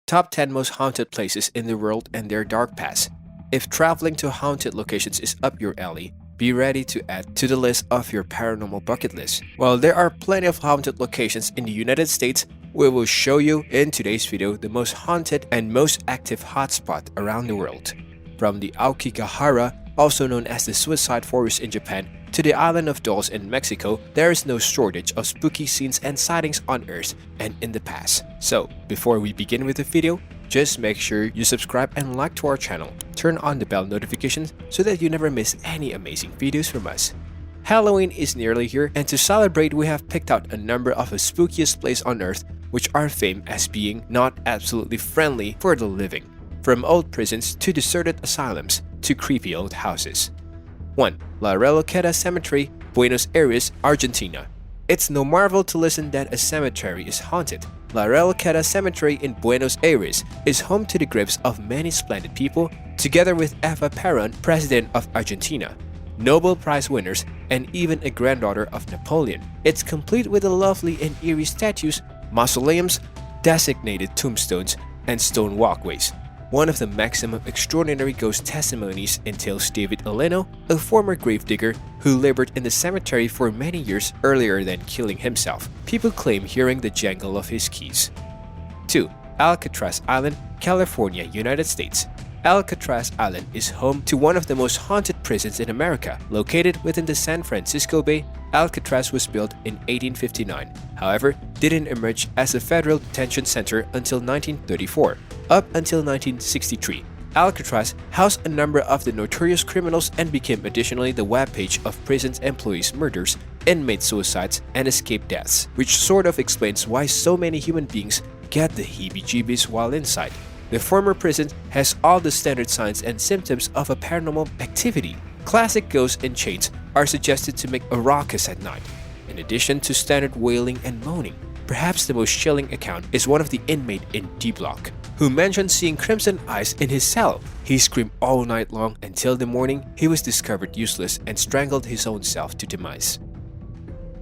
Top 10 most haunted places in the world and their dark past. If traveling to haunted locations is up your alley, be ready to add to the list of your paranormal bucket list. While there are plenty of haunted locations in the United States, we will show you in today's video the most haunted and most active hotspot around the world. From the Aokigahara, also known as the Suicide Forest in Japan, to the Island of Dolls in Mexico, there is no shortage of spooky scenes and sightings on Earth and in the past. So, before we begin with the video, just make sure you subscribe and like to our channel. Turn on the bell notifications so that you never miss any amazing videos from us. Halloween is nearly here, and to celebrate we have picked out a number of the spookiest places on Earth which are famed as being not absolutely friendly for the living. From old prisons to deserted asylums to creepy old houses. 1. La Requetta Cemetery, Buenos Aires, Argentina. It's no marvel to listen that a cemetery is haunted. La Requetta Cemetery in Buenos Aires is home to the graves of many splendid people, together with Eva Perón, President of Argentina, Nobel Prize winners, and even a granddaughter of Napoleon. It's complete with the lovely and eerie statues, mausoleums, designated tombstones, and stone walkways. One of the maximum extraordinary ghost testimonies entails David Aleno, a former gravedigger who labored in the cemetery for many years earlier than killing himself. People claim hearing the jangle of his keys. 2. Alcatraz Island, California, United States. Alcatraz Island is home to one of the most haunted prisons in America. Located within the San Francisco Bay, Alcatraz was built in 1859, however, didn't emerge as a federal detention center until 1934. Up until 1963, Alcatraz housed a number of the notorious criminals and became additionally the webpage of prison's employees' murders, inmate suicides, and escape deaths, which sort of explains why so many human beings get the heebie-jeebies while inside. The former prison has all the standard signs and symptoms of a paranormal activity. Classic ghosts in chains are suggested to make a ruckus at night, in addition to standard wailing and moaning. Perhaps the most chilling account is one of the inmate in D Block, who mentioned seeing crimson eyes in his cell. He screamed all night long until the morning he was discovered useless and strangled his own self to demise.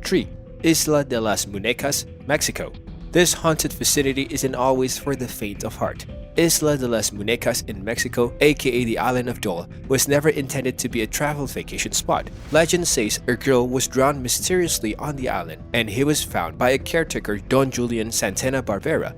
3. Isla de las Mujeres, Mexico. This haunted vicinity isn't always for the faint of heart. Isla de las Mujeres in Mexico, aka the Island of Doll, was never intended to be a travel vacation spot. Legend says a girl was drowned mysteriously on the island, and he was found by a caretaker, Don Julian Santana Barbera.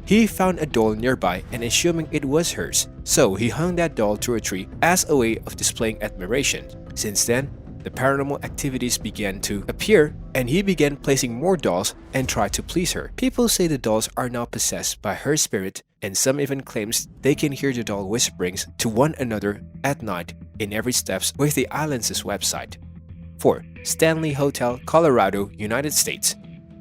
He found a doll nearby and assuming it was hers, so he hung that doll to a tree as a way of displaying admiration. Since then, the paranormal activities began to appear, and he began placing more dolls and tried to please her. People say the dolls are now possessed by her spirit, and some even claims they can hear the doll whisperings to one another at night in every steps with the island's website. 4. Stanley Hotel, Colorado, United States.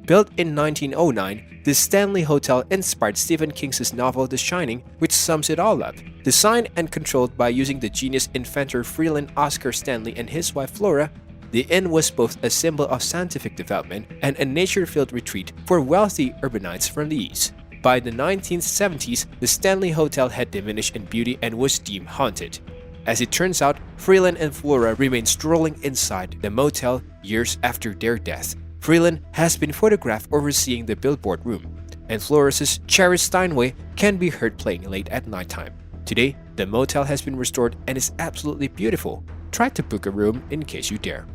Built in 1909, the Stanley Hotel inspired Stephen King's novel The Shining, which sums it all up. Designed and controlled by using the genius inventor Freeland Oscar Stanley and his wife Flora, the inn was both a symbol of scientific development and a nature-filled retreat for wealthy urbanites from the East. By the 1970s, the Stanley Hotel had diminished in beauty and was deemed haunted. As it turns out, Freeland and Flora remained strolling inside the motel years after their death. Freeland has been photographed overseeing the billboard room, and Flora's Cherry Steinway can be heard playing late at nighttime. Today, the motel has been restored and is absolutely beautiful. Try to book a room in case you dare.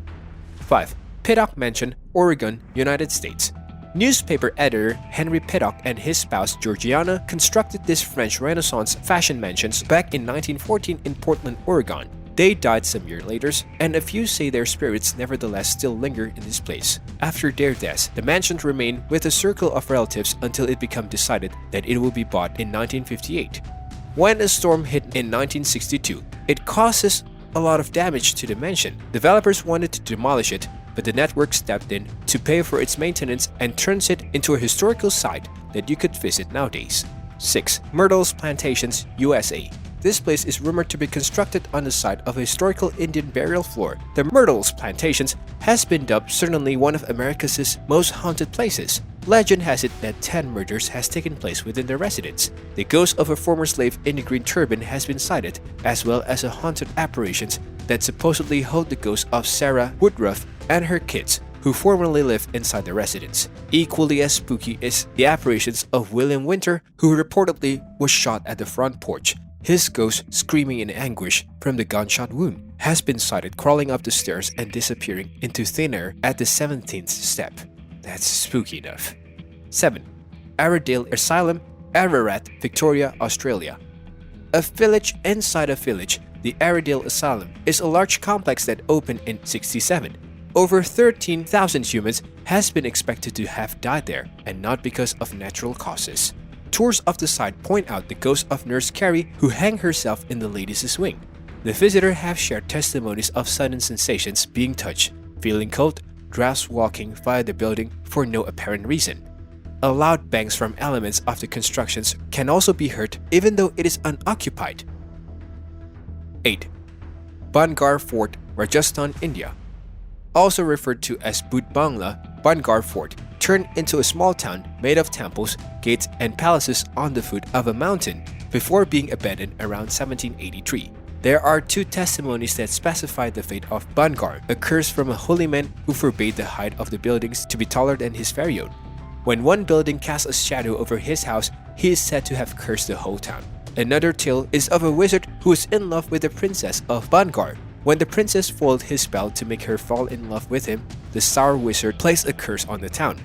5. Pittock Mansion, Oregon, United States. Newspaper editor Henry Pittock and his spouse Georgiana constructed this French Renaissance fashion mansions back in 1914 in Portland, Oregon. They died some years later, and a few say their spirits nevertheless still linger in this place. After their deaths, the mansions remained with a circle of relatives until it became decided that it would be bought in 1958. When a storm hit in 1962, it causes a lot of damage to the mansion. Developers wanted to demolish it, but the network stepped in to pay for its maintenance and turns it into a historical site that you could visit nowadays. 6. Myrtles Plantation, USA. This place is rumored to be constructed on the site of a historical Indian burial floor. The Myrtles Plantation has been dubbed certainly one of America's most haunted places. Legend has it that 10 murders has taken place within the residence. The ghost of a former slave in the green turban has been sighted, as well as a haunted apparitions that supposedly hold the ghost of Sarah Woodruff and her kids, who formerly lived inside the residence. Equally as spooky is the apparitions of William Winter, who reportedly was shot at the front porch. His ghost, screaming in anguish from the gunshot wound, has been sighted crawling up the stairs and disappearing into thin air at the 17th step. That's spooky enough. 7. Arendale Asylum, Ararat, Victoria, Australia. A village inside a village, the Arendale Asylum is a large complex that opened in 1967. Over 13,000 humans has been expected to have died there, and not because of natural causes. Tours of the site point out the ghost of Nurse Carrie, who hanged herself in the ladies' wing. The visitors have shared testimonies of sudden sensations, being touched, feeling cold, drowsy walking via the building for no apparent reason. A loud bangs from elements of the constructions can also be heard even though it is unoccupied. 8. Bungar Fort, Rajasthan, India. Also referred to as Bangla, Bungar Fort turned into a small town made of temples, gates, and palaces on the foot of a mountain before being abandoned around 1783. There are 2 testimonies that specify the fate of Bungar, a curse from a holy man who forbade the height of the buildings to be taller than his very own. When one building casts a shadow over his house, he is said to have cursed the whole town. Another tale is of a wizard who is in love with the princess of Bungar. When the princess foiled his spell to make her fall in love with him, the sour wizard placed a curse on the town.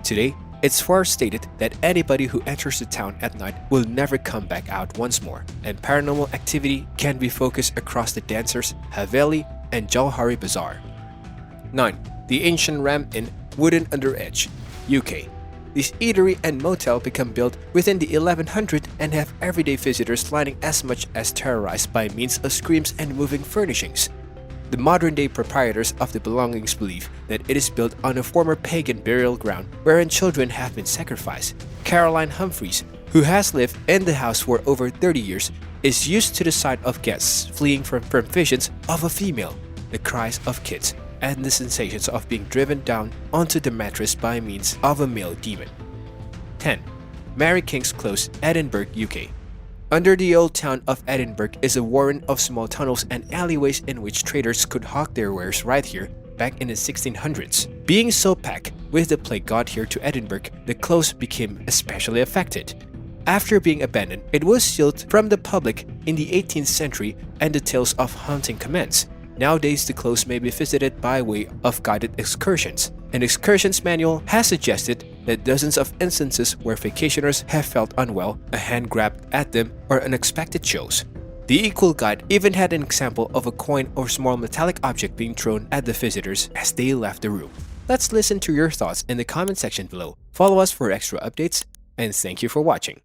Today, it's far stated that anybody who enters the town at night will never come back out once more, and paranormal activity can be focused across the Dancers, Haveli, and Jauhari Bazaar. 9. The Ancient Ram Inn, Wooden Under Edge, UK. This eatery and motel become built within the 1100s and have everyday visitors lining as much as terrorized by means of screams and moving furnishings. The modern-day proprietors of the belongings believe that it is built on a former pagan burial ground wherein children have been sacrificed. Caroline Humphreys, who has lived in the house for over 30 years, is used to the sight of guests fleeing from visions of a female, the cries of kids, and the sensations of being driven down onto the mattress by means of a male demon. 10. Mary King's Close, Edinburgh, UK. Under the old town of Edinburgh is a warren of small tunnels and alleyways in which traders could hawk their wares right here back in the 1600s. Being so packed with the plague got here to Edinburgh, the close became especially affected. After being abandoned, it was sealed from the public in the 18th century and the tales of haunting commenced. Nowadays, the close may be visited by way of guided excursions. An excursions manual has suggested that dozens of instances where vacationers have felt unwell, a hand grabbed at them, or unexpected shows. The Equal Guide even had an example of a coin or small metallic object being thrown at the visitors as they left the room. Let's listen to your thoughts in the comment section below. Follow us for extra updates, and thank you for watching.